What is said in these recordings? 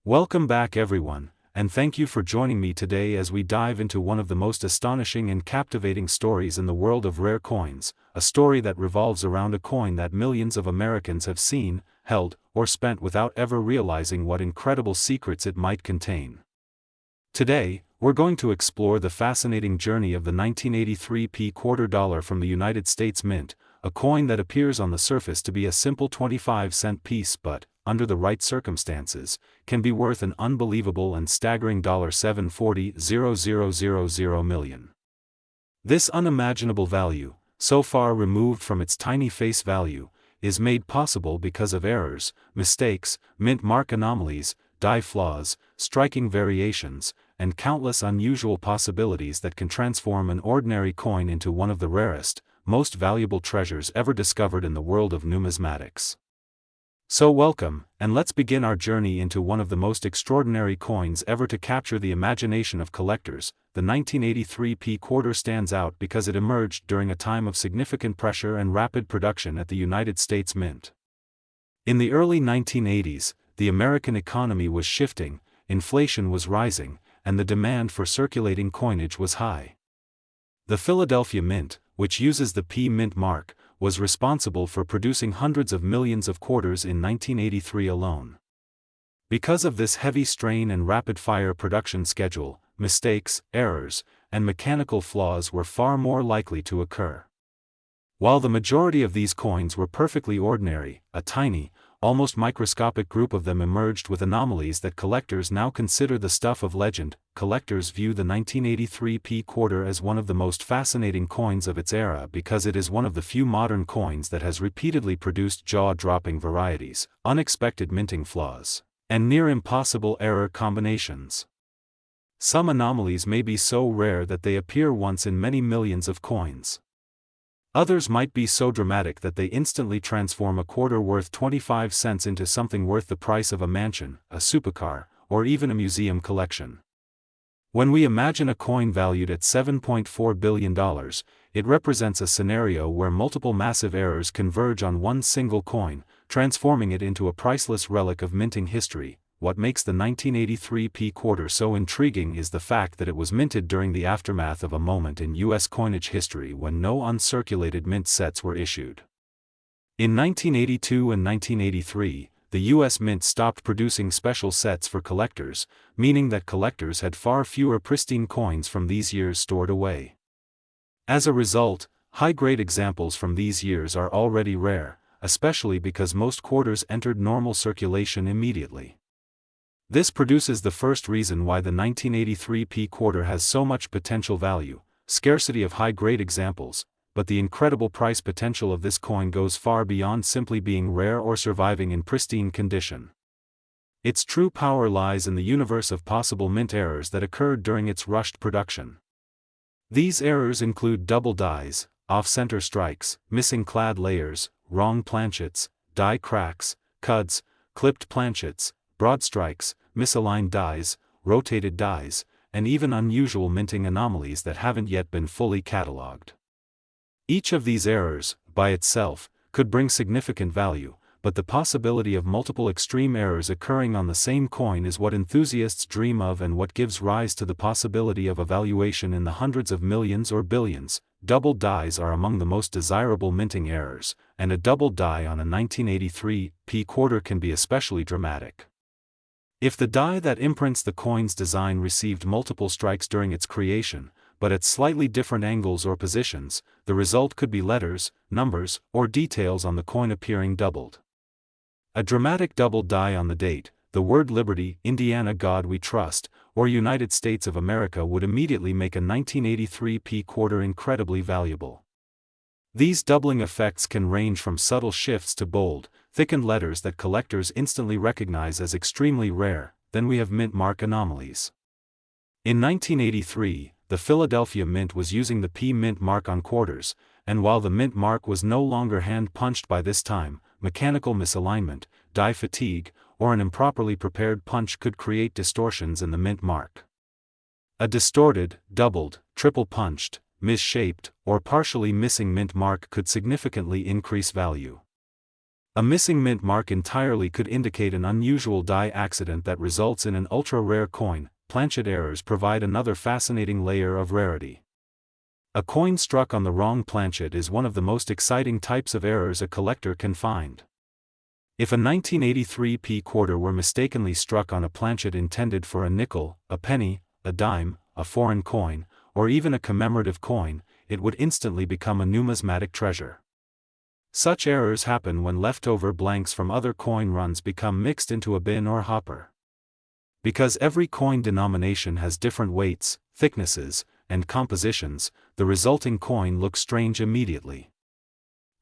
Welcome back everyone, and thank you for joining me today as we dive into one of the most astonishing and captivating stories in the world of rare coins, a story that revolves around a coin that millions of Americans have seen, held, or spent without ever realizing what incredible secrets it might contain. Today, we're going to explore the fascinating journey of the 1983 quarter dollar from the United States Mint, a coin that appears on the surface to be a simple 25-cent piece but, under the right circumstances, can be worth an unbelievable and staggering $740,000 million. This unimaginable value, so far removed from its tiny face value, is made possible because of errors, mistakes, mint mark anomalies, die flaws, striking variations, and countless unusual possibilities that can transform an ordinary coin into one of the rarest, most valuable treasures ever discovered in the world of numismatics. So welcome, and let's begin our journey into one of the most extraordinary coins ever to capture the imagination of collectors. The 1983 quarter stands out because it emerged during a time of significant pressure and rapid production at the United States Mint. In the early 1980s, the American economy was shifting, inflation was rising, and the demand for circulating coinage was high. The Philadelphia Mint, which uses the P Mint mark, was responsible for producing hundreds of millions of quarters in 1983 alone. Because of this heavy strain and rapid-fire production schedule, mistakes, errors, and mechanical flaws were far more likely to occur. While the majority of these coins were perfectly ordinary, a tiny, almost microscopic group of them emerged with anomalies that collectors now consider the stuff of legend. Collectors view the 1983 quarter as one of the most fascinating coins of its era because it is one of the few modern coins that has repeatedly produced jaw-dropping varieties, unexpected minting flaws, and near-impossible error combinations. Some anomalies may be so rare that they appear once in many millions of coins. Others might be so dramatic that they instantly transform a quarter worth 25 cents into something worth the price of a mansion, a supercar, or even a museum collection. When we imagine a coin valued at $7.4 billion, it represents a scenario where multiple massive errors converge on one single coin, transforming it into a priceless relic of minting history. What makes the 1983 quarter so intriguing is the fact that it was minted during the aftermath of a moment in U.S. coinage history when no uncirculated mint sets were issued. In 1982 and 1983, the U.S. Mint stopped producing special sets for collectors, meaning that collectors had far fewer pristine coins from these years stored away. As a result, high-grade examples from these years are already rare, especially because most quarters entered normal circulation immediately. This produces the first reason why the 1983 quarter has so much potential value: scarcity of high-grade examples, but the incredible price potential of this coin goes far beyond simply being rare or surviving in pristine condition. Its true power lies in the universe of possible mint errors that occurred during its rushed production. These errors include double dies, off-center strikes, missing clad layers, wrong planchets, die cracks, cuts, clipped planchets, broad strikes, misaligned dies, rotated dies, and even unusual minting anomalies that haven't yet been fully catalogued. Each of these errors, by itself, could bring significant value, but the possibility of multiple extreme errors occurring on the same coin is what enthusiasts dream of and what gives rise to the possibility of a valuation in the hundreds of millions or billions. Double dies are among the most desirable minting errors, and a double die on a 1983 quarter can be especially dramatic. If the die that imprints the coin's design received multiple strikes during its creation, but at slightly different angles or positions, the result could be letters, numbers, or details on the coin appearing doubled. A dramatic double die on the date, the word Liberty, Indiana God We Trust, or United States of America would immediately make a 1983 quarter incredibly valuable. These doubling effects can range from subtle shifts to bold, thickened letters that collectors instantly recognize as extremely rare. Then we have mint mark anomalies. In 1983, the Philadelphia Mint was using the P Mint mark on quarters, and while the mint mark was no longer hand-punched by this time, mechanical misalignment, die fatigue, or an improperly prepared punch could create distortions in the mint mark. A distorted, doubled, triple-punched, misshaped, or partially missing mint mark could significantly increase value. A missing mint mark entirely could indicate an unusual die accident that results in an ultra-rare coin. Planchet errors provide another fascinating layer of rarity. A coin struck on the wrong planchet is one of the most exciting types of errors a collector can find. If a 1983 p quarter were mistakenly struck on a planchet intended for a nickel, a penny, a dime, a foreign coin, or even a commemorative coin, it would instantly become a numismatic treasure. Such errors happen when leftover blanks from other coin runs become mixed into a bin or hopper. Because every coin denomination has different weights, thicknesses, and compositions, the resulting coin looks strange immediately.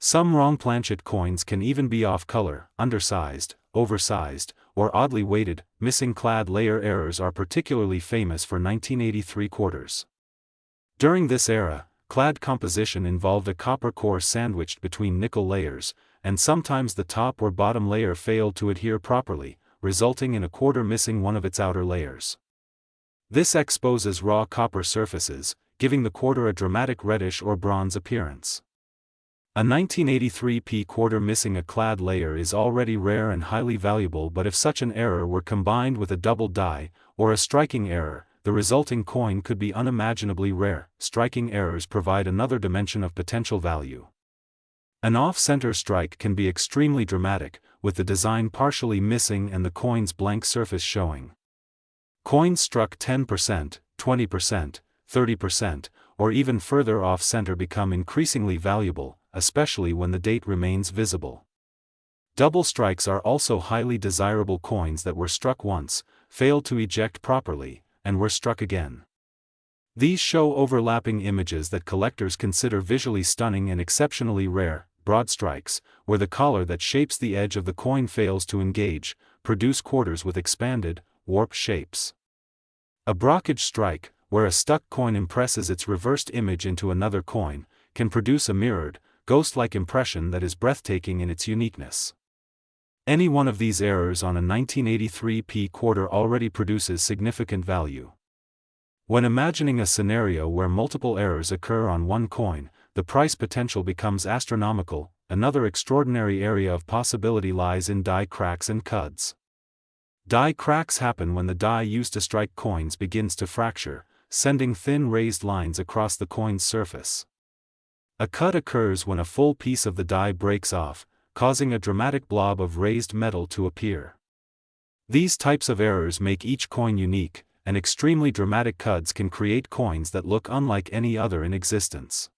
Some wrong planchet coins can even be off-color, undersized, oversized, or oddly weighted. Missing clad layer errors are particularly famous for 1983 quarters. During this era, clad composition involved a copper core sandwiched between nickel layers, and sometimes the top or bottom layer failed to adhere properly, resulting in a quarter missing one of its outer layers. This exposes raw copper surfaces, giving the quarter a dramatic reddish or bronze appearance. A 1983 p quarter missing a clad layer is already rare and highly valuable, but if such an error were combined with a double die, or a striking error, the resulting coin could be unimaginably rare. Striking errors provide another dimension of potential value. An off-center strike can be extremely dramatic, with the design partially missing and the coin's blank surface showing. Coins struck 10%, 20%, 30%, or even further off-center become increasingly valuable, especially when the date remains visible. Double strikes are also highly desirable. Coins that were struck once, failed to eject properly, and were struck again. These show overlapping images that collectors consider visually stunning and exceptionally rare. Broad strikes, where the collar that shapes the edge of the coin fails to engage, produce quarters with expanded, warped shapes. A brockage strike, where a stuck coin impresses its reversed image into another coin, can produce a mirrored, ghost-like impression that is breathtaking in its uniqueness. Any one of these errors on a 1983 p quarter already produces significant value. When imagining a scenario where multiple errors occur on one coin, the price potential becomes astronomical. Another extraordinary area of possibility lies in die cracks and cuds. Die cracks happen when the die used to strike coins begins to fracture, sending thin raised lines across the coin's surface. A cud occurs when a full piece of the die breaks off, causing a dramatic blob of raised metal to appear. These types of errors make each coin unique, and extremely dramatic cuds can create coins that look unlike any other in existence.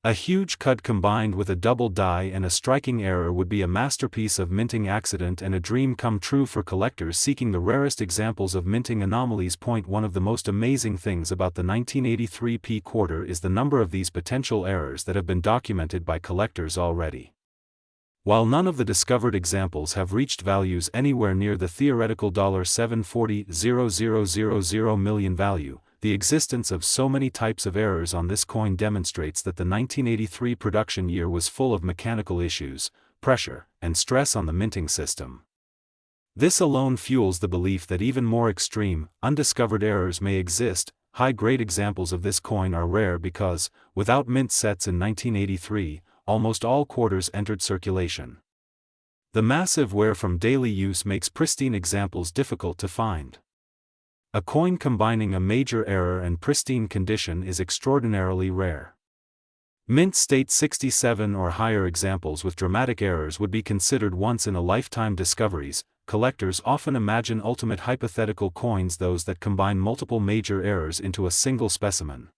A huge cud combined with a double die and a striking error would be a masterpiece of minting accident and a dream come true for collectors seeking the rarest examples of minting anomalies. One of the most amazing things about the 1983 p quarter is the number of these potential errors that have been documented by collectors already. While none of the discovered examples have reached values anywhere near the theoretical $740,000 million value, the existence of so many types of errors on this coin demonstrates that the 1983 production year was full of mechanical issues, pressure, and stress on the minting system. This alone fuels the belief that even more extreme, undiscovered errors may exist. High-grade examples of this coin are rare because, without mint sets in 1983, almost all quarters entered circulation. The massive wear from daily use makes pristine examples difficult to find. A coin combining a major error and pristine condition is extraordinarily rare. Mint state 67 or higher examples with dramatic errors would be considered once-in-a-lifetime discoveries. Collectors often imagine ultimate hypothetical coins, those that combine multiple major errors into a single specimen.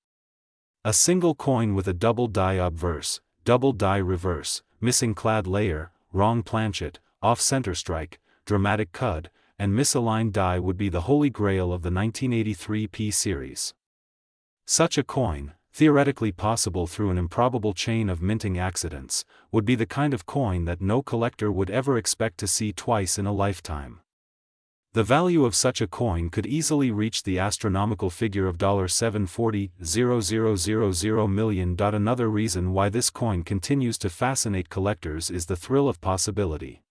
A single coin with a double die obverse, double die reverse, missing clad layer, wrong planchet, off-center strike, dramatic cud, and misaligned die would be the holy grail of the 1983 p series. Such a coin, theoretically possible through an improbable chain of minting accidents, would be the kind of coin that no collector would ever expect to see twice in a lifetime. The value of such a coin could easily reach the astronomical figure of $740,000 million. Another reason why this coin continues to fascinate collectors is the thrill of possibility.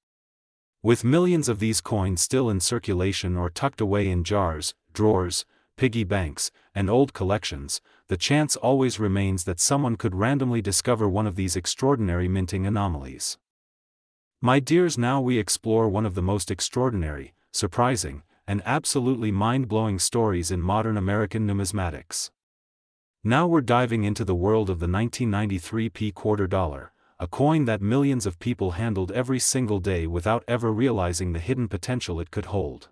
With millions of these coins still in circulation or tucked away in jars, drawers, piggy banks, and old collections, the chance always remains that someone could randomly discover one of these extraordinary minting anomalies. My dears, now we explore one of the most extraordinary, surprising, and absolutely mind-blowing stories in modern American numismatics. Now we're diving into the world of the 1993 quarter dollar, a coin that millions of people handled every single day without ever realizing the hidden potential it could hold.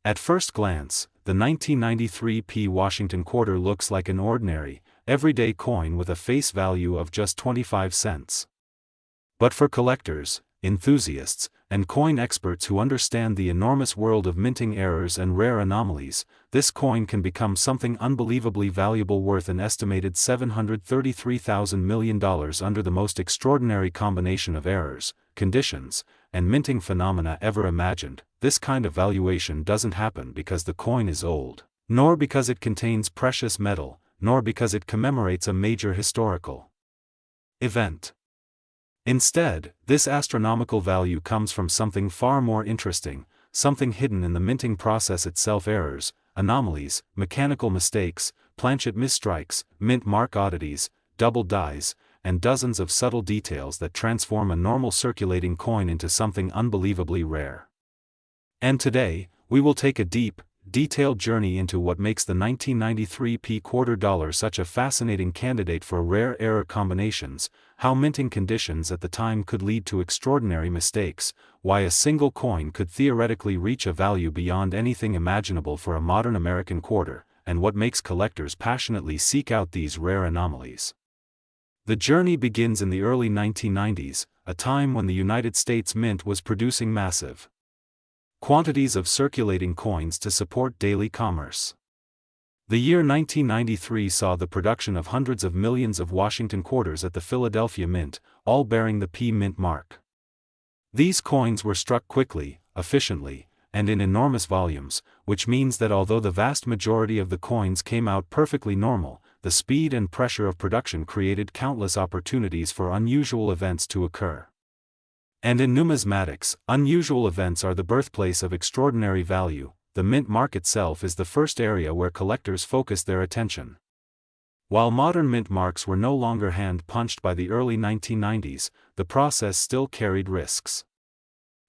At first glance, the 1993 Washington quarter looks like an ordinary, everyday coin with a face value of just 25 cents. But for collectors, enthusiasts, and coin experts who understand the enormous world of minting errors and rare anomalies, this coin can become something unbelievably valuable, worth an estimated $733,000 million under the most extraordinary combination of errors, conditions, and minting phenomena ever imagined. This kind of valuation doesn't happen because the coin is old, nor because it contains precious metal, nor because it commemorates a major historical event. Instead, this astronomical value comes from something far more interesting, something hidden in the minting process itself: errors, anomalies, mechanical mistakes, planchet misstrikes, mint mark oddities, double dies, and dozens of subtle details that transform a normal circulating coin into something unbelievably rare. And today, we will take a deep, detailed journey into what makes the 1993 quarter dollar such a fascinating candidate for rare error combinations, how minting conditions at the time could lead to extraordinary mistakes, why a single coin could theoretically reach a value beyond anything imaginable for a modern American quarter, and what makes collectors passionately seek out these rare anomalies. The journey begins in the early 1990s, a time when the United States Mint was producing massive quantities of circulating coins to support daily commerce. The year 1993 saw the production of hundreds of millions of Washington quarters at the Philadelphia Mint, all bearing the P Mint mark. These coins were struck quickly, efficiently, and in enormous volumes, which means that although the vast majority of the coins came out perfectly normal, the speed and pressure of production created countless opportunities for unusual events to occur. And in numismatics, unusual events are the birthplace of extraordinary value. The mint mark itself is the first area where collectors focus their attention. While modern mint marks were no longer hand-punched by the early 1990s, the process still carried risks.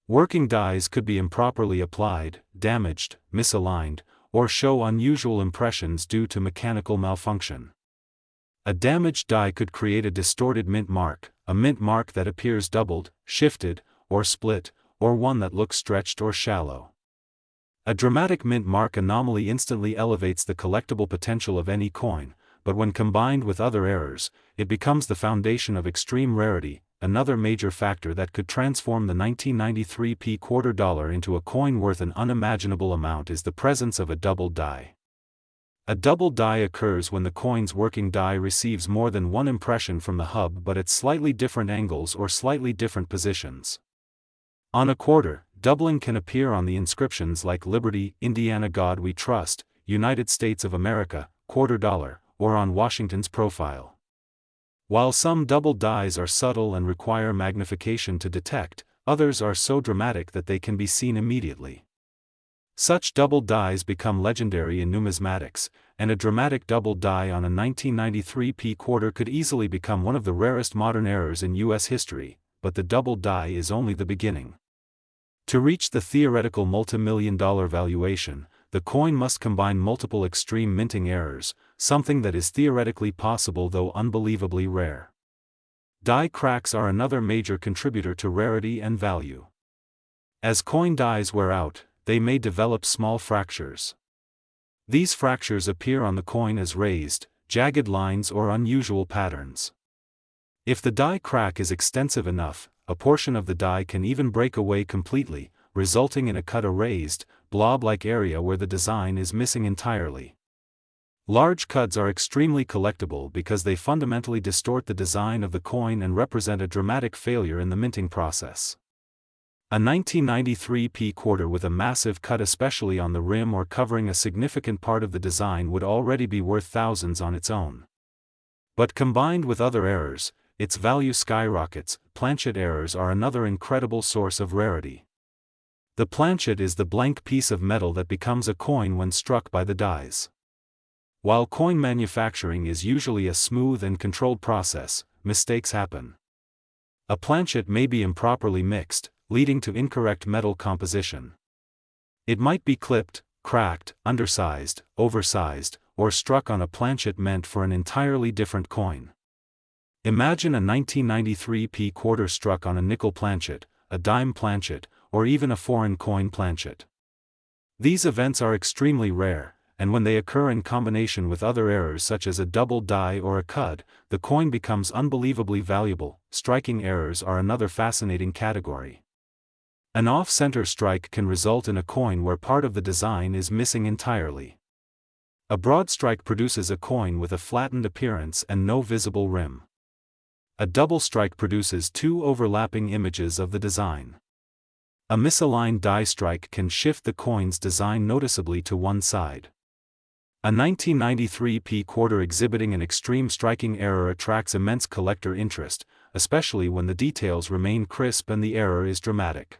Working dies could be improperly applied, damaged, misaligned, or show unusual impressions due to mechanical malfunction. A damaged die could create a distorted mint mark, a mint mark that appears doubled, shifted, or split, or one that looks stretched or shallow. A dramatic mint mark anomaly instantly elevates the collectible potential of any coin, but when combined with other errors, it becomes the foundation of extreme rarity. Another major factor that could transform the 1993 quarter dollar into a coin worth an unimaginable amount is the presence of a double die. A double die occurs when the coin's working die receives more than one impression from the hub but at slightly different angles or slightly different positions. On a quarter, doubling can appear on the inscriptions like Liberty, Indiana, God We Trust, United States of America, quarter dollar, or on Washington's profile. While some double dies are subtle and require magnification to detect, others are so dramatic that they can be seen immediately. Such double dies become legendary in numismatics, and a dramatic double die on a 1993 quarter could easily become one of the rarest modern errors in U.S. history, but the double die is only the beginning. To reach the theoretical multi-million-dollar valuation, the coin must combine multiple extreme minting errors, something that is theoretically possible though unbelievably rare. Die cracks are another major contributor to rarity and value. As coin dies wear out, they may develop small fractures. These fractures appear on the coin as raised, jagged lines or unusual patterns. If the die crack is extensive enough, a portion of the die can even break away completely, resulting in a cut, a raised, blob-like area where the design is missing entirely. Large cuts are extremely collectible because they fundamentally distort the design of the coin and represent a dramatic failure in the minting process. A 1993 quarter with a massive cut, especially on the rim or covering a significant part of the design, would already be worth thousands on its own. But combined with other errors, its value skyrockets. Planchet errors are another incredible source of rarity. The planchet is the blank piece of metal that becomes a coin when struck by the dies. While coin manufacturing is usually a smooth and controlled process, mistakes happen. A planchet may be improperly mixed, leading to incorrect metal composition. It might be clipped, cracked, undersized, oversized, or struck on a planchet meant for an entirely different coin. Imagine a 1993 p quarter struck on a nickel planchet, a dime planchet, or even a foreign coin planchet. These events are extremely rare, and when they occur in combination with other errors such as a double die or a cud, the coin becomes unbelievably valuable. Striking errors are another fascinating category. An off-center strike can result in a coin where part of the design is missing entirely. A broad strike produces a coin with a flattened appearance and no visible rim. A double strike produces two overlapping images of the design. A misaligned die strike can shift the coin's design noticeably to one side. A 1993 p quarter exhibiting an extreme striking error attracts immense collector interest, especially when the details remain crisp and the error is dramatic.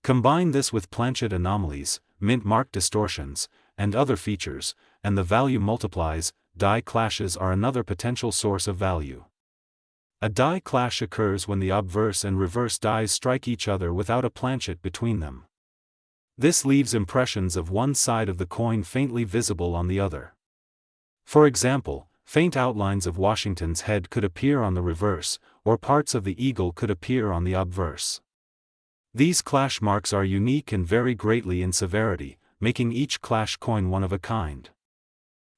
Combine this with planchet anomalies, mint mark distortions, and other features, and the value multiplies. Die clashes are another potential source of value. A die clash occurs when the obverse and reverse dies strike each other without a planchet between them. This leaves impressions of one side of the coin faintly visible on the other. For example, faint outlines of Washington's head could appear on the reverse, or parts of the eagle could appear on the obverse. These clash marks are unique and vary greatly in severity, making each clash coin one of a kind.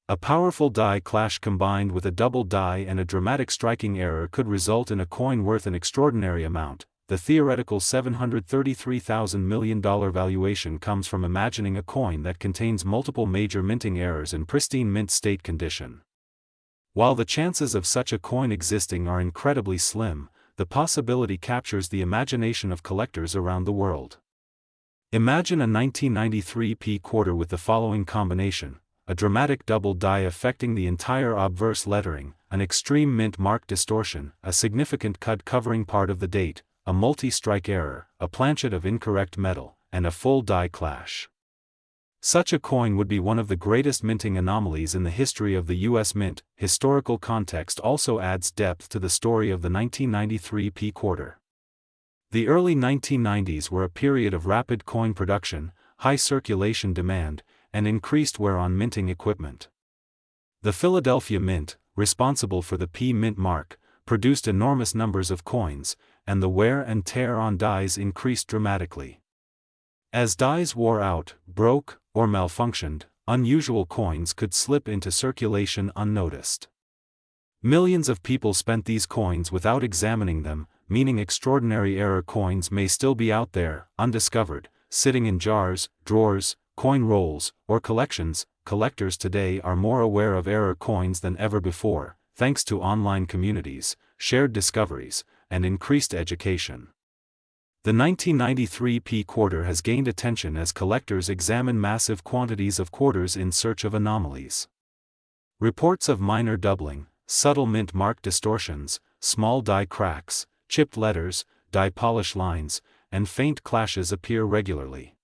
A powerful die clash combined with a double die and a dramatic striking error could result in a coin worth an extraordinary amount. The theoretical $733,000 million valuation comes from imagining a coin that contains multiple major minting errors in pristine mint state condition. While the chances of such a coin existing are incredibly slim, the possibility captures the imagination of collectors around the world. Imagine a 1993 p quarter with the following combination: a dramatic double die affecting the entire obverse lettering, an extreme mint mark distortion, a significant cud covering part of the date, a multi-strike error, a planchet of incorrect metal, and a full die clash. Such a coin would be one of the greatest minting anomalies in the history of the U.S. Mint. Historical context also adds depth to the story of the 1993 p quarter. The early 1990s were a period of rapid coin production, high circulation demand, and increased wear on minting equipment. The Philadelphia Mint, responsible for the P mint mark, produced enormous numbers of coins, and the wear and tear on dies increased dramatically. As dies wore out, broke, or malfunctioned, unusual coins could slip into circulation unnoticed. Millions of people spent these coins without examining them, meaning extraordinary error coins may still be out there, undiscovered, sitting in jars, drawers, coin rolls, or collections. Collectors today are more aware of error coins than ever before, thanks to online communities, shared discoveries, and increased education. The 1993 p quarter has gained attention as collectors examine massive quantities of quarters in search of anomalies. Reports of minor doubling, subtle mint mark distortions, small die cracks, chipped letters, die polish lines, and faint clashes appear regularly.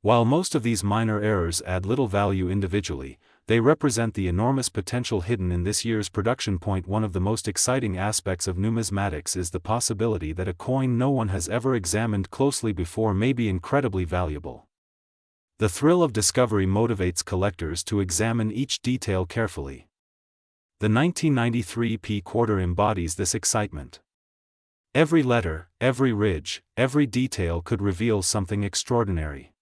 While most of these minor errors add little value individually, they represent the enormous potential hidden in this year's production. One of the most exciting aspects of numismatics is the possibility that a coin no one has ever examined closely before may be incredibly valuable. The thrill of discovery motivates collectors to examine each detail carefully. The 1993 p quarter embodies this excitement. Every letter, every ridge, every detail could reveal something extraordinary.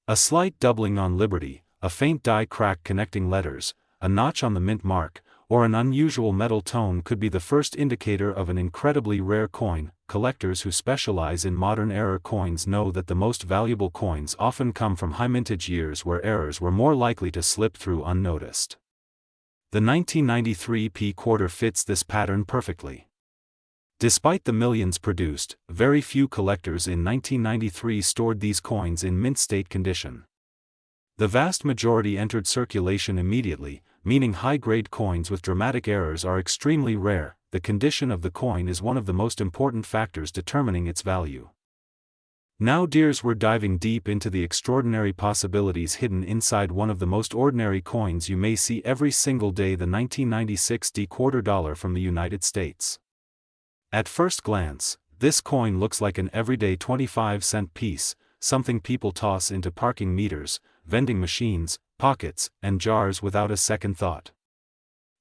A slight doubling on Liberty, a faint die crack connecting letters, a notch on the mint mark, or an unusual metal tone could be the first indicator of an incredibly rare coin. Collectors who specialize in modern error coins know that the most valuable coins often come from high mintage years where errors were more likely to slip through unnoticed. The 1993 p quarter fits this pattern perfectly. Despite the millions produced, very few collectors in 1993 stored these coins in mint state condition. The vast majority entered circulation immediately, meaning high-grade coins with dramatic errors are extremely rare. The condition of the coin is one of the most important factors determining its value. Now we're diving deep into the extraordinary possibilities hidden inside one of the most ordinary coins you may see every single day, the 1996 quarter dollar from the United States. At first glance, this coin looks like an everyday 25-cent piece, something people toss into parking meters, vending machines, pockets, and jars without a second thought.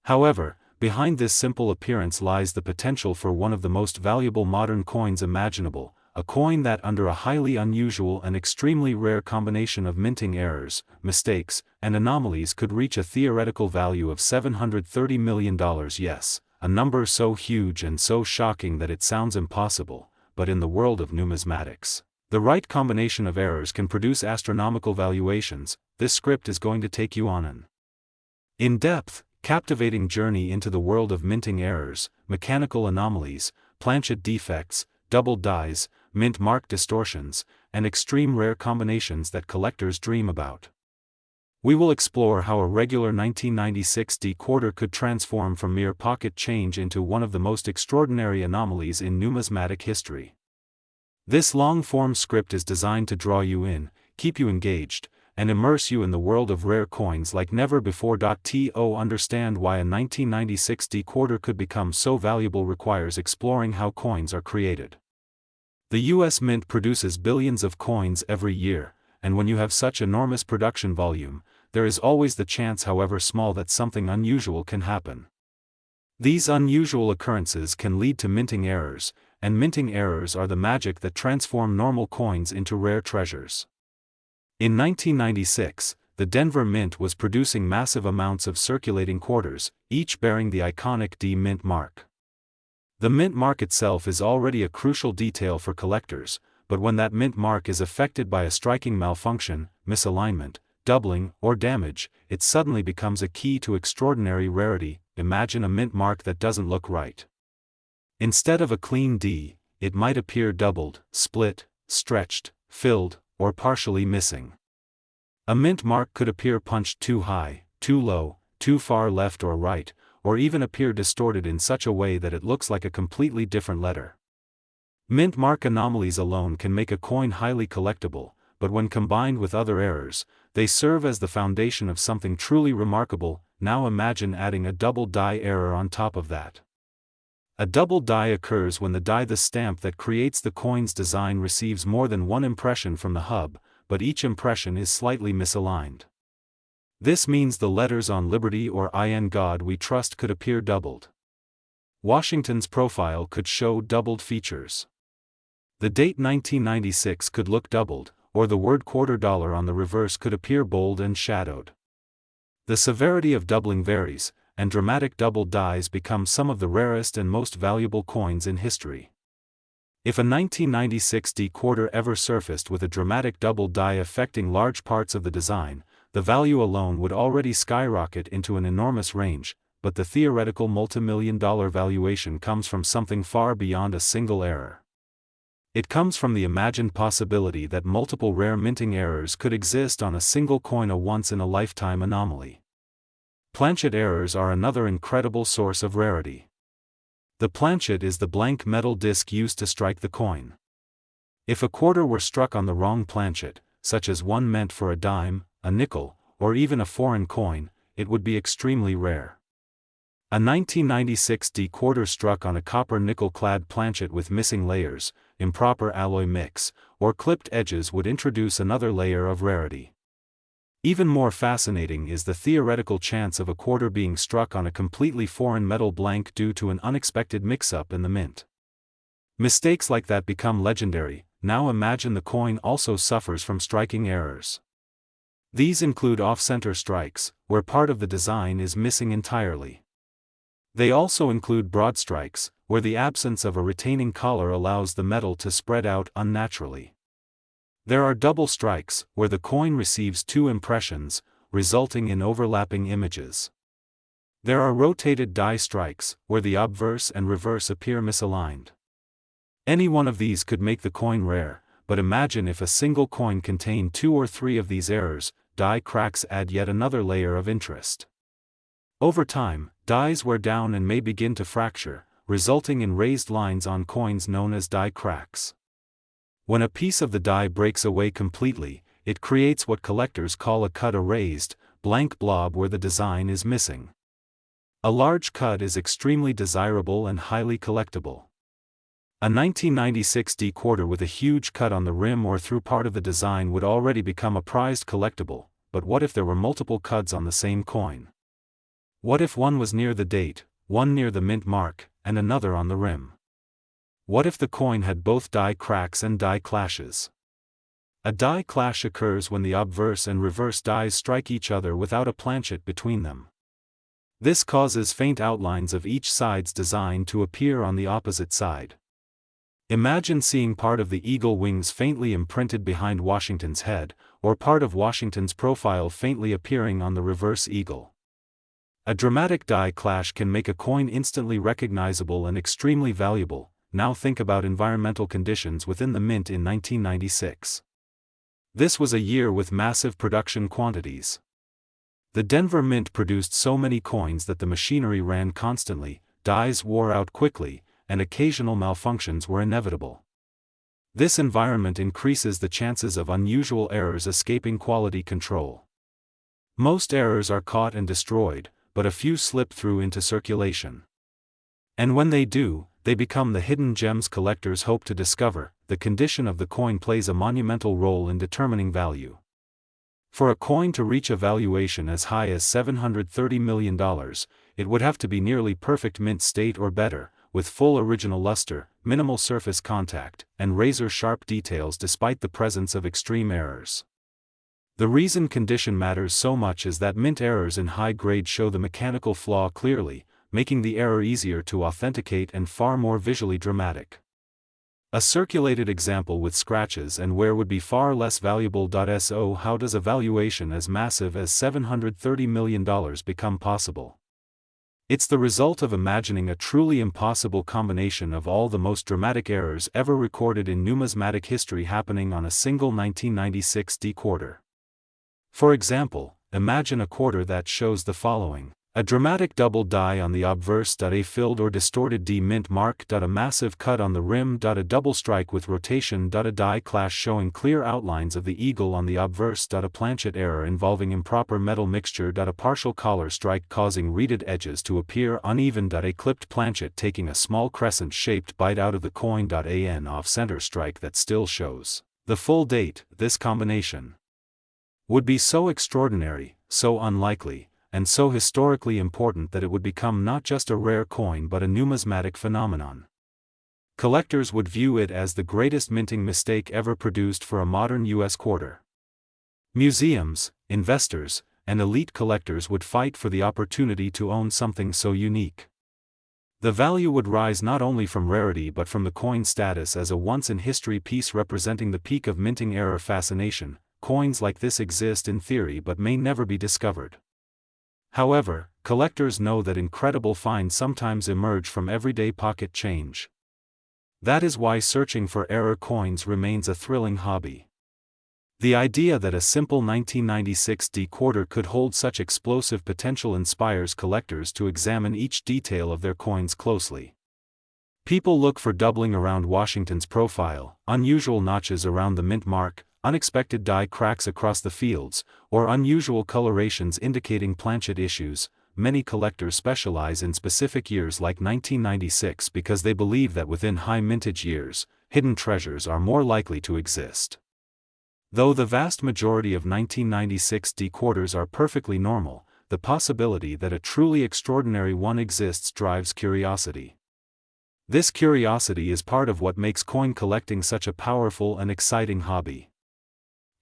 However, behind this simple appearance lies the potential for one of the most valuable modern coins imaginable, a coin that under a highly unusual and extremely rare combination of minting errors, mistakes, and anomalies could reach a theoretical value of $730 million. Yes, a number so huge and so shocking that it sounds impossible, but in the world of numismatics, the right combination of errors can produce astronomical valuations. This script is going to take you on an in-depth, captivating journey into the world of minting errors, mechanical anomalies, planchet defects, doubled dies, mint mark distortions, and extreme rare combinations that collectors dream about. We will explore how a regular 1996 D-quarter could transform from mere pocket change into one of the most extraordinary anomalies in numismatic history. This long-form script is designed to draw you in, keep you engaged, and immerse you in the world of rare coins like never before. To understand why a 1996 D-quarter could become so valuable requires exploring how coins are created. The U.S. Mint produces billions of coins every year, and when you have such enormous production volume, there is always the chance, however small, that something unusual can happen. These unusual occurrences can lead to minting errors, and minting errors are the magic that transform normal coins into rare treasures. In 1996, the Denver Mint was producing massive amounts of circulating quarters, each bearing the iconic D Mint mark. The mint mark itself is already a crucial detail for collectors, but when that mint mark is affected by a striking malfunction, misalignment, doubling, or damage, it suddenly becomes a key to extraordinary rarity. Imagine a mint mark that doesn't look right. Instead of a clean D, it might appear doubled, split, stretched, filled, or partially missing. A mint mark could appear punched too high, too low, too far left or right, or even appear distorted in such a way that it looks like a completely different letter. Mint mark anomalies alone can make a coin highly collectible, but when combined with other errors, they serve as the foundation of something truly remarkable. Now imagine adding a double die error on top of that. A double die occurs when the stamp that creates the coin's design receives more than one impression from the hub, but each impression is slightly misaligned. This means the letters on Liberty or In God We Trust could appear doubled. Washington's profile could show doubled features. The date 1996 could look doubled, or the word $quarter on the reverse could appear bold and shadowed. The severity of doubling varies, and dramatic double dies become some of the rarest and most valuable coins in history. If a 1996 D-quarter ever surfaced with a dramatic double die affecting large parts of the design, the value alone would already skyrocket into an enormous range, but the theoretical multimillion-dollar valuation comes from something far beyond a single error. It comes from the imagined possibility that multiple rare minting errors could exist on a single coin, a once-in-a-lifetime anomaly. Planchet errors are another incredible source of rarity. The planchet is the blank metal disc used to strike the coin. If a quarter were struck on the wrong planchet, such as one meant for a dime, a nickel, or even a foreign coin, it would be extremely rare. A 1996 D-quarter struck on a copper-nickel-clad planchet with missing layers, improper alloy mix, or clipped edges would introduce another layer of rarity. Even more fascinating is the theoretical chance of a quarter being struck on a completely foreign metal blank due to an unexpected mix-up in the mint. Mistakes like that become legendary. Now imagine the coin also suffers from striking errors. These include off-center strikes, where part of the design is missing entirely. They also include broad strikes, where the absence of a retaining collar allows the metal to spread out unnaturally. There are double strikes, where the coin receives two impressions, resulting in overlapping images. There are rotated die strikes, where the obverse and reverse appear misaligned. Any one of these could make the coin rare, but imagine if a single coin contained two or three of these errors. Die cracks add yet another layer of interest. Over time, dies wear down and may begin to fracture, resulting in raised lines on coins known as die cracks. When a piece of the die breaks away completely, it creates what collectors call a cut, a raised, blank blob where the design is missing. A large cut is extremely desirable and highly collectible. A 1996 D quarter with a huge cut on the rim or through part of the design would already become a prized collectible, but what if there were multiple cuts on the same coin? What if one was near the date, one near the mint mark, and another on the rim? What if the coin had both die cracks and die clashes? A die clash occurs when the obverse and reverse dies strike each other without a planchet between them. This causes faint outlines of each side's design to appear on the opposite side. Imagine seeing part of the eagle wings faintly imprinted behind Washington's head, or part of Washington's profile faintly appearing on the reverse eagle. A dramatic die clash can make a coin instantly recognizable and extremely valuable. Now think about environmental conditions within the mint in 1996. This was a year with massive production quantities. The Denver Mint produced so many coins that the machinery ran constantly, dies wore out quickly, and occasional malfunctions were inevitable. This environment increases the chances of unusual errors escaping quality control. Most errors are caught and destroyed, but a few slip through into circulation. And when they do, they become the hidden gems collectors hope to discover. The condition of the coin plays a monumental role in determining value. For a coin to reach a valuation as high as $730 million, it would have to be nearly perfect mint state or better, with full original luster, minimal surface contact, and razor-sharp details despite the presence of extreme errors. The reason condition matters so much is that mint errors in high grade show the mechanical flaw clearly, making the error easier to authenticate and far more visually dramatic. A circulated example with scratches and wear would be far less valuable. So how does a valuation as massive as $730 million become possible? It's the result of imagining a truly impossible combination of all the most dramatic errors ever recorded in numismatic history happening on a single 1996 D quarter. For example, imagine a quarter that shows the following. A dramatic double die on the obverse. A filled or distorted D mint mark. A massive cut on the rim. A double strike with rotation. A die clash showing clear outlines of the eagle on the obverse. A planchet error involving improper metal mixture. A partial collar strike causing reeded edges to appear uneven. A clipped planchet taking a small crescent-shaped bite out of the coin. An off-center strike that still shows the full date. This combination would be so extraordinary, so unlikely, and so historically important that it would become not just a rare coin but a numismatic phenomenon. Collectors would view it as the greatest minting mistake ever produced for a modern U.S. quarter. Museums, investors, and elite collectors would fight for the opportunity to own something so unique. The value would rise not only from rarity but from the coin's status as a once-in-history piece representing the peak of minting era fascination. Coins like this exist in theory but may never be discovered. However, collectors know that incredible finds sometimes emerge from everyday pocket change. That is why searching for rare coins remains a thrilling hobby. The idea that a simple 1996 D quarter could hold such explosive potential inspires collectors to examine each detail of their coins closely. People look for doubling around Washington's profile, unusual notches around the mint mark, unexpected die cracks across the fields, or unusual colorations indicating planchet issues. Many collectors specialize in specific years like 1996 because they believe that within high mintage years, hidden treasures are more likely to exist. Though the vast majority of 1996 D quarters are perfectly normal, the possibility that a truly extraordinary one exists drives curiosity. This curiosity is part of what makes coin collecting such a powerful and exciting hobby.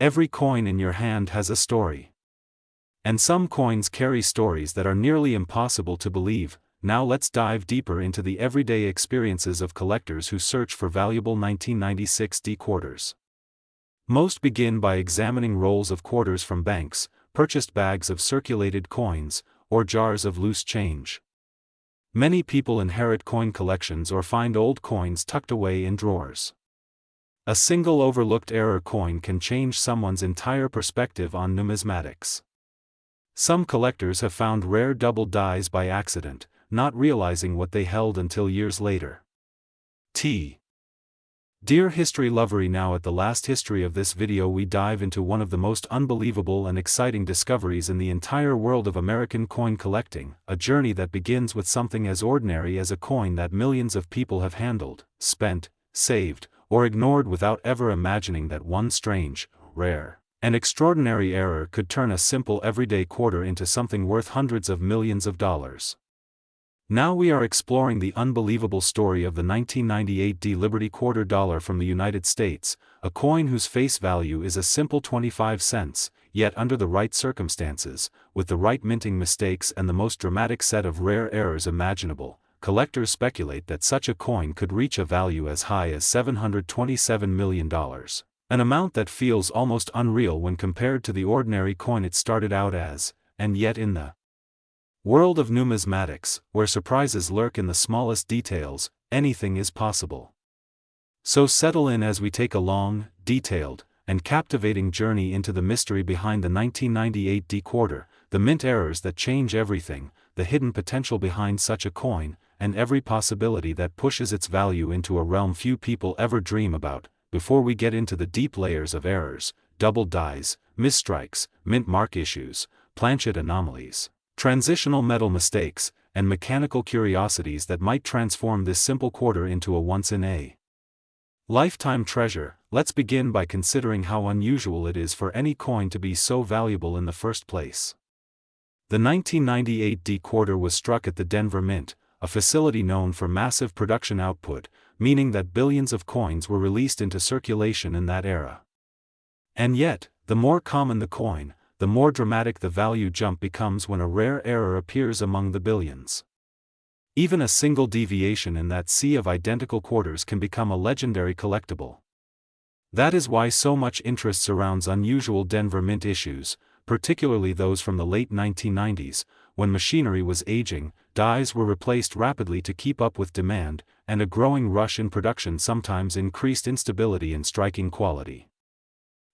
Every coin in your hand has a story. And some coins carry stories that are nearly impossible to believe. Now let's dive deeper into the everyday experiences of collectors who search for valuable 1996 D quarters. Most begin by examining rolls of quarters from banks, purchased bags of circulated coins, or jars of loose change. Many people inherit coin collections or find old coins tucked away in drawers. A single overlooked error coin can change someone's entire perspective on numismatics. Some collectors have found rare double dies by accident, not realizing what they held until years later. Dear history lovery, now at the last history of this video we dive into one of the most unbelievable and exciting discoveries in the entire world of American coin collecting, a journey that begins with something as ordinary as a coin that millions of people have handled, spent, saved, or ignored without ever imagining that one strange, rare, and extraordinary error could turn a simple everyday quarter into something worth hundreds of millions of dollars. Now we are exploring the unbelievable story of the 1998 Liberty quarter dollar from the United States, a coin whose face value is a simple 25 cents, yet under the right circumstances, with the right minting mistakes and the most dramatic set of rare errors imaginable, collectors speculate that such a coin could reach a value as high as $727 million, an amount that feels almost unreal when compared to the ordinary coin it started out as, and yet in the world of numismatics, where surprises lurk in the smallest details, anything is possible. So settle in as we take a long, detailed, and captivating journey into the mystery behind the 1998 D quarter, the mint errors that change everything, the hidden potential behind such a coin, and every possibility that pushes its value into a realm few people ever dream about. Before we get into the deep layers of errors, doubled dies, misstrikes, mint mark issues, planchet anomalies, transitional metal mistakes, and mechanical curiosities that might transform this simple quarter into a once-in-a-lifetime treasure, let's begin by considering how unusual it is for any coin to be so valuable in the first place. The 1998 D quarter was struck at the Denver Mint, a facility known for massive production output, meaning that billions of coins were released into circulation in that era. And yet, the more common the coin, the more dramatic the value jump becomes when a rare error appears among the billions. Even a single deviation in that sea of identical quarters can become a legendary collectible. That is why so much interest surrounds unusual Denver Mint issues, particularly those from the late 1990s, when machinery was aging, dies were replaced rapidly to keep up with demand, and a growing rush in production sometimes increased instability in striking quality.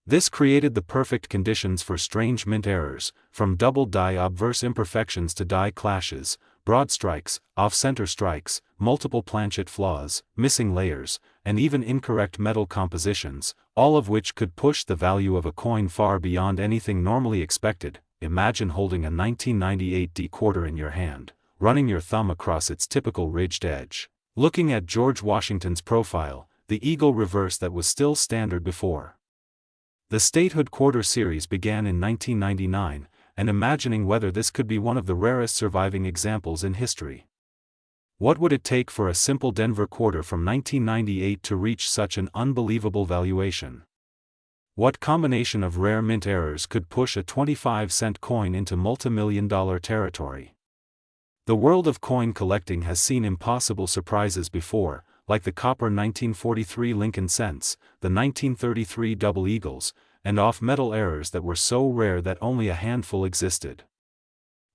This created the perfect conditions for strange mint errors, from double die obverse imperfections to die clashes, broad strikes, off-center strikes, multiple planchet flaws, missing layers, and even incorrect metal compositions, all of which could push the value of a coin far beyond anything normally expected. Imagine holding a 1998 D quarter in your hand, running your thumb across its typical ridged edge, looking at George Washington's profile, the eagle reverse that was still standard before the statehood quarter series began in 1999, and imagining whether this could be one of the rarest surviving examples in history. What would it take for a simple Denver quarter from 1998 to reach such an unbelievable valuation? What combination of rare mint errors could push a 25-cent coin into multi-million-dollar territory? The world of coin collecting has seen impossible surprises before, like the copper 1943 Lincoln cents, the 1933 double eagles, and off-metal errors that were so rare that only a handful existed.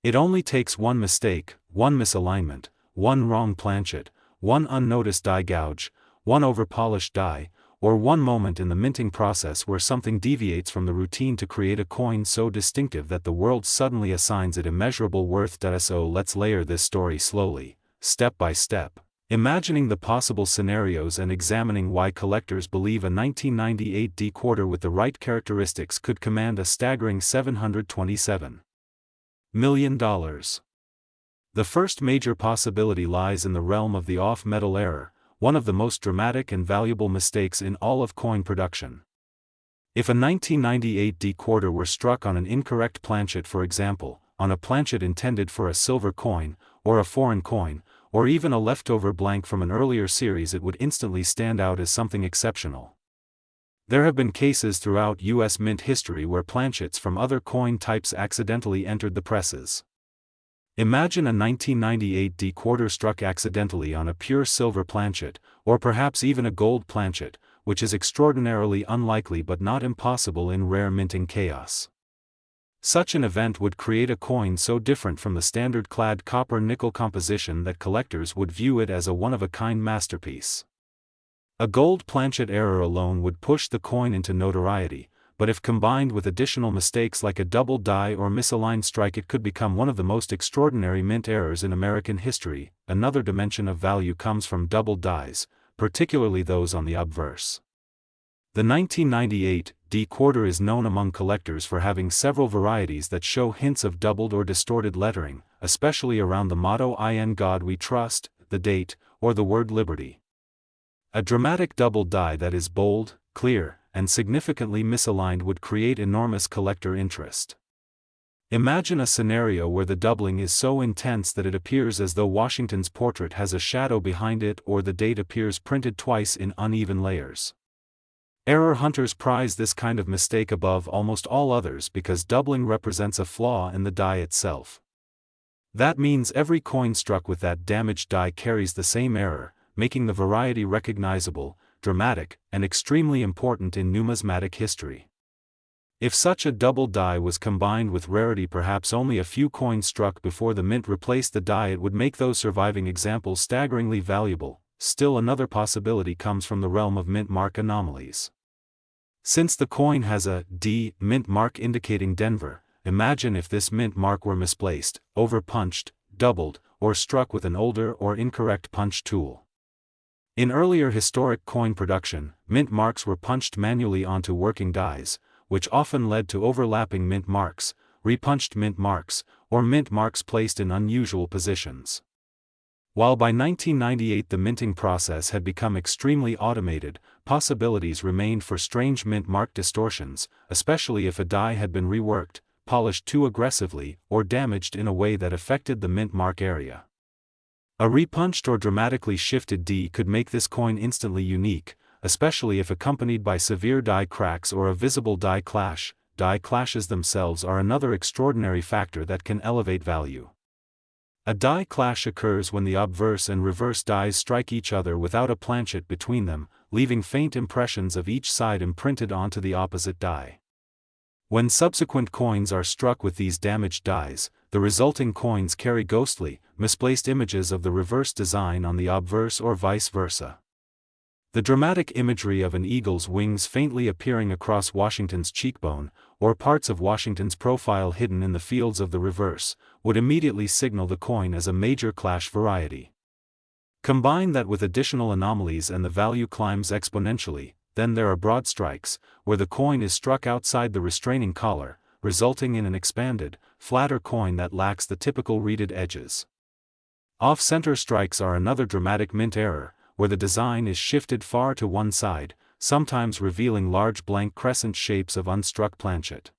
It only takes one mistake, one misalignment, one wrong planchet, one unnoticed die gouge, one overpolished die, or one moment in the minting process where something deviates from the routine to create a coin so distinctive that the world suddenly assigns it immeasurable worth. So let's layer this story slowly, step by step, imagining the possible scenarios and examining why collectors believe a 1998 D quarter with the right characteristics could command a staggering $727 million. The first major possibility lies in the realm of the off-metal error, one of the most dramatic and valuable mistakes in all of coin production. If a 1998 D quarter were struck on an incorrect planchet, for example, on a planchet intended for a silver coin, or a foreign coin, or even a leftover blank from an earlier series, it would instantly stand out as something exceptional. There have been cases throughout U.S. mint history where planchets from other coin types accidentally entered the presses. Imagine a 1998 D quarter struck accidentally on a pure silver planchet, or perhaps even a gold planchet, which is extraordinarily unlikely but not impossible in rare minting chaos. Such an event would create a coin so different from the standard clad copper-nickel composition that collectors would view it as a one-of-a-kind masterpiece. A gold planchet error alone would push the coin into notoriety, but if combined with additional mistakes like a double die or misaligned strike, it could become one of the most extraordinary mint errors in American history. Another dimension of value comes from double dies, particularly those on the obverse. The 1998 D quarter is known among collectors for having several varieties that show hints of doubled or distorted lettering, especially around the motto "In God We Trust," the date, or the word Liberty. A dramatic doubled die that is bold, clear, and significantly misaligned would create enormous collector interest. Imagine a scenario where the doubling is so intense that it appears as though Washington's portrait has a shadow behind it or the date appears printed twice in uneven layers. Error hunters prize this kind of mistake above almost all others because doubling represents a flaw in the die itself. That means every coin struck with that damaged die carries the same error, making the variety recognizable, dramatic, and extremely important in numismatic history. If such a double die was combined with rarity, perhaps only a few coins struck before the mint replaced the die, it would make those surviving examples staggeringly valuable. Still, another possibility comes from the realm of mint mark anomalies. Since the coin has a D mint mark indicating Denver, imagine if this mint mark were misplaced, over-punched, doubled, or struck with an older or incorrect punch tool. In earlier historic coin production, mint marks were punched manually onto working dies, which often led to overlapping mint marks, repunched mint marks, or mint marks placed in unusual positions. While by 1998 the minting process had become extremely automated, possibilities remained for strange mint mark distortions, especially if a die had been reworked, polished too aggressively, or damaged in a way that affected the mint mark area. A repunched or dramatically shifted D could make this coin instantly unique, especially if accompanied by severe die cracks or a visible die clash. Die clashes themselves are another extraordinary factor that can elevate value. A die clash occurs when the obverse and reverse dies strike each other without a planchet between them, leaving faint impressions of each side imprinted onto the opposite die. When subsequent coins are struck with these damaged dies, the resulting coins carry ghostly, misplaced images of the reverse design on the obverse or vice versa. The dramatic imagery of an eagle's wings faintly appearing across Washington's cheekbone, or parts of Washington's profile hidden in the fields of the reverse, would immediately signal the coin as a major clash variety. Combine that with additional anomalies and the value climbs exponentially. Then there are broad strikes, where the coin is struck outside the restraining collar, resulting in an expanded, flatter coin that lacks the typical reeded edges. Off-center strikes are another dramatic mint error, where the design is shifted far to one side, sometimes revealing large blank crescent shapes of unstruck planchet.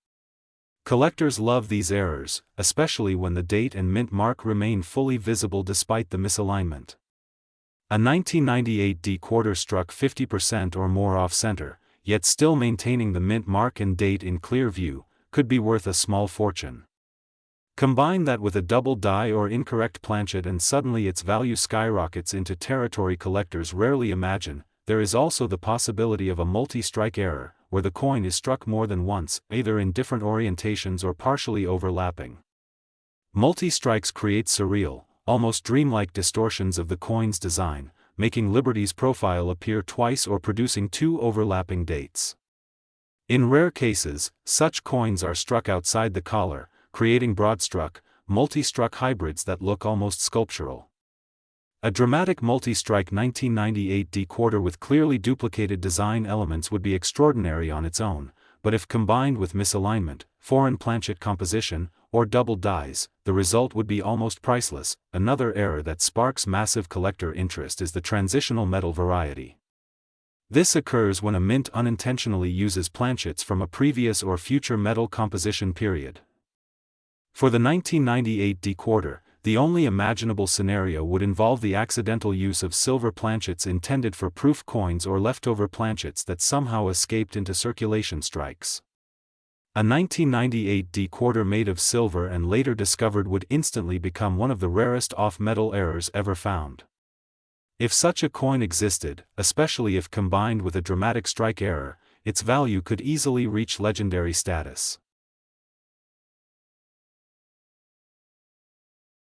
Collectors love these errors, especially when the date and mint mark remain fully visible despite the misalignment. A 1998 D quarter struck 50% or more off-center, yet still maintaining the mint mark and date in clear view, could be worth a small fortune. Combine that with a double die or incorrect planchet and suddenly its value skyrockets into territory collectors rarely imagine. There is also the possibility of a multi-strike error, where the coin is struck more than once, either in different orientations or partially overlapping. Multi-strikes create surreal, almost dreamlike distortions of the coin's design, making Liberty's profile appear twice or producing two overlapping dates. In rare cases, such coins are struck outside the collar, creating broad-struck, multi-struck hybrids that look almost sculptural. A dramatic multi-strike 1998 D quarter with clearly duplicated design elements would be extraordinary on its own, but if combined with misalignment, foreign planchet composition, or double dies, the result would be almost priceless. Another error that sparks massive collector interest is the transitional metal variety. This occurs when a mint unintentionally uses planchets from a previous or future metal composition period. For the 1998 D quarter, the only imaginable scenario would involve the accidental use of silver planchets intended for proof coins or leftover planchets that somehow escaped into circulation strikes. A 1998 D quarter made of silver and later discovered would instantly become one of the rarest off-metal errors ever found. If such a coin existed, especially if combined with a dramatic strike error, its value could easily reach legendary status.